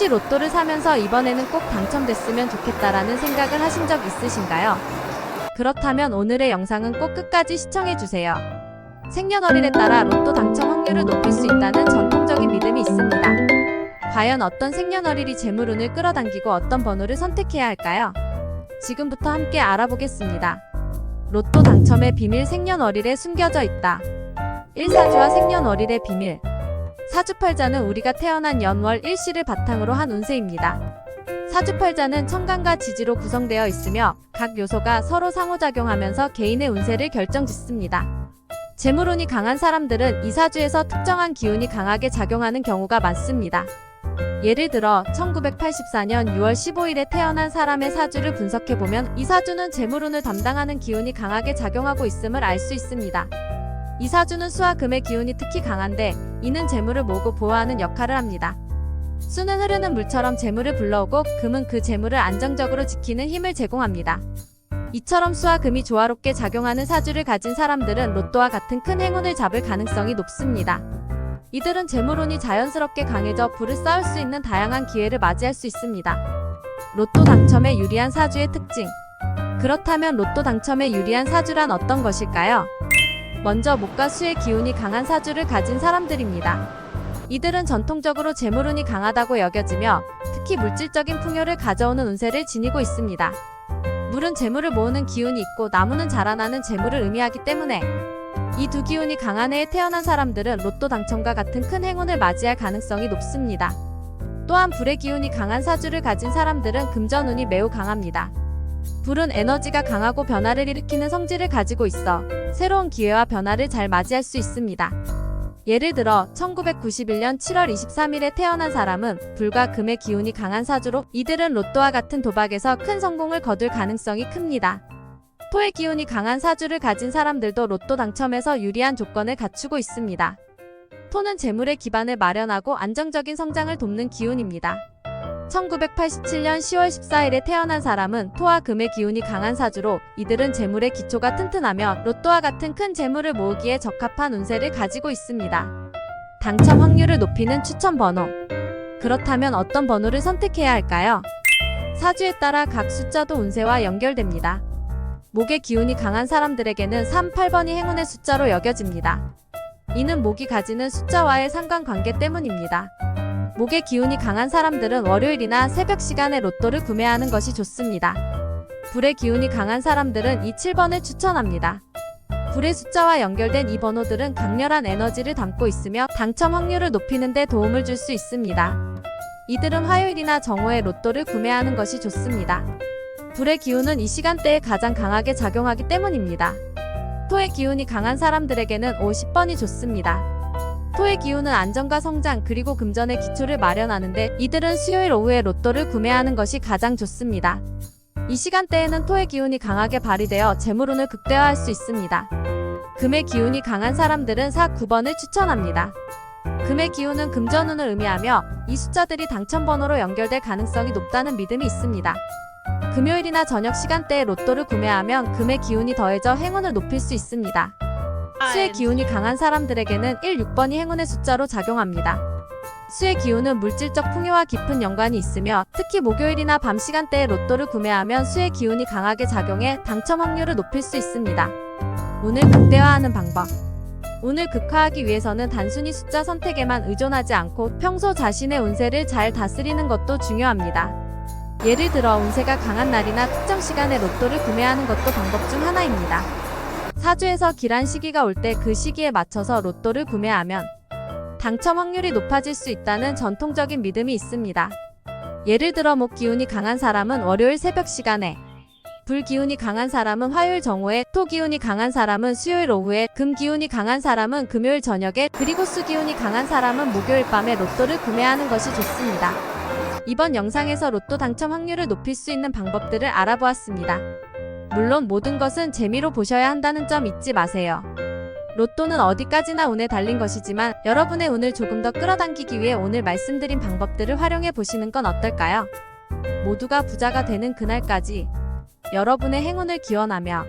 혹시 로또를 사면서 이번에는 꼭 당첨됐으면 좋겠다라는 생각을 하신 적 있으신가요? 그렇다면 오늘의 영상은 꼭 끝까지 시청해주세요. 생년월일에 따라 로또 당첨 확률을 높일 수 있다는 전통적인 믿음이 있습니다. 과연 어떤 생년월일이 재물운을 끌어당기고 어떤 번호를 선택해야 할까요? 지금부터 함께 알아보겠습니다. 로또 당첨의 비밀. 생년월일에 숨겨져 있다. 1사주와 생년월일의 비밀. 사주팔자는 우리가 태어난 연월 일시를 바탕으로 한 운세입니다. 사주팔자는 천간과 지지로 구성되어 있으며 각 요소가 서로 상호작용하면서 개인의 운세를 결정짓습니다. 재물운이 강한 사람들은 이 사주에서 특정한 기운이 강하게 작용하는 경우가 많습니다. 예를 들어 1984년 6월 15일에 태어난 사람의 사주를 분석해보면 이 사주는 재물운을 담당하는 기운이 강하게 작용하고 있음을 알 수 있습니다. 이 사주는 수와 금의 기운이 특히 강한데 이는 재물을 모으고 보호하는 역할을 합니다. 수는 흐르는 물처럼 재물을 불러오고 금은 그 재물을 안정적으로 지키는 힘을 제공합니다. 이처럼 수와 금이 조화롭게 작용하는 사주를 가진 사람들은 로또와 같은 큰 행운을 잡을 가능성이 높습니다. 이들은 재물운이 자연스럽게 강해져 부를 쌓을 수 있는 다양한 기회를 맞이할 수 있습니다. 로또 당첨에 유리한 사주의 특징. 그렇다면 로또 당첨에 유리한 사주란 어떤 것일까요? 먼저 목과 수의 기운이 강한 사주를 가진 사람들입니다. 이들은 전통적으로 재물운이 강하다고 여겨지며 특히 물질적인 풍요를 가져오는 운세를 지니고 있습니다. 물은 재물을 모으는 기운이 있고 나무는 자라나는 재물을 의미하기 때문에 이 두 기운이 강한 해에 태어난 사람들은 로또 당첨과 같은 큰 행운을 맞이할 가능성이 높습니다. 또한 불의 기운이 강한 사주를 가진 사람들은 금전운이 매우 강합니다. 불은 에너지가 강하고 변화를 일으키는 성질을 가지고 있어 새로운 기회와 변화를 잘 맞이할 수 있습니다. 예를 들어 1991년 7월 23일에 태어난 사람은 불과 금의 기운이 강한 사주로 이들은 로또와 같은 도박에서 큰 성공을 거둘 가능성이 큽니다. 토의 기운이 강한 사주를 가진 사람들도 로또 당첨에서 유리한 조건을 갖추고 있습니다. 토는 재물의 기반을 마련하고 안정적인 성장을 돕는 기운입니다. 1987년 10월 14일에 태어난 사람은 토와 금의 기운이 강한 사주로 이들은 재물의 기초가 튼튼하며 로또와 같은 큰 재물을 모으기에 적합한 운세를 가지고 있습니다. 당첨 확률을 높이는 추천 번호. 그렇다면 어떤 번호를 선택해야 할까요? 사주에 따라 각 숫자도 운세와 연결됩니다. 목의 기운이 강한 사람들에게는 3, 8번이 행운의 숫자로 여겨집니다. 이는 목이 가지는 숫자와의 상관관계 때문입니다. 목의 기운이 강한 사람들은 월요일이나 새벽 시간에 로또를 구매하는 것이 좋습니다. 불의 기운이 강한 사람들은 이 7번을 추천합니다. 불의 숫자와 연결된 이 번호들은 강렬한 에너지를 담고 있으며 당첨 확률을 높이는 데 도움을 줄 수 있습니다. 이들은 화요일이나 정오에 로또를 구매하는 것이 좋습니다. 불의 기운은 이 시간대에 가장 강하게 작용하기 때문입니다. 토의 기운이 강한 사람들에게는 50번이 좋습니다. 토의 기운은 안정과 성장 그리고 금전의 기초를 마련하는데 이들은 수요일 오후에 로또를 구매하는 것이 가장 좋습니다. 이 시간대에는 토의 기운이 강하게 발휘되어 재물운을 극대화할 수 있습니다. 금의 기운이 강한 사람들은 4, 9번을 추천합니다. 금의 기운은 금전운을 의미하며 이 숫자들이 당첨번호로 연결될 가능성이 높다는 믿음이 있습니다. 금요일이나 저녁 시간대에 로또를 구매하면 금의 기운이 더해져 행운을 높일 수 있습니다. 수의 기운이 강한 사람들에게는 1, 6번이 행운의 숫자로 작용합니다. 수의 기운은 물질적 풍요와 깊은 연관이 있으며 특히 목요일이나 밤 시간대에 로또를 구매하면 수의 기운이 강하게 작용해 당첨 확률을 높일 수 있습니다. 운을 극대화하는 방법. 운을 극화하기 위해서는 단순히 숫자 선택에만 의존하지 않고 평소 자신의 운세를 잘 다스리는 것도 중요합니다. 예를 들어 운세가 강한 날이나 특정 시간에 로또를 구매하는 것도 방법 중 하나입니다. 사주에서 길한 시기가 올 때 그 시기에 맞춰서 로또를 구매하면 당첨 확률이 높아질 수 있다는 전통적인 믿음이 있습니다. 예를 들어 목 기운이 강한 사람은 월요일 새벽 시간에, 불 기운이 강한 사람은 화요일 정오에, 토 기운이 강한 사람은 수요일 오후에, 금 기운이 강한 사람은 금요일 저녁에, 그리고 수 기운이 강한 사람은 목요일 밤에 로또를 구매하는 것이 좋습니다. 이번 영상에서 로또 당첨 확률을 높일 수 있는 방법들을 알아보았습니다. 물론 모든 것은 재미로 보셔야 한다는 점 잊지 마세요. 로또는 어디까지나 운에 달린 것이지만 여러분의 운을 조금 더 끌어당기기 위해 오늘 말씀드린 방법들을 활용해 보시는 건 어떨까요? 모두가 부자가 되는 그날까지 여러분의 행운을 기원하며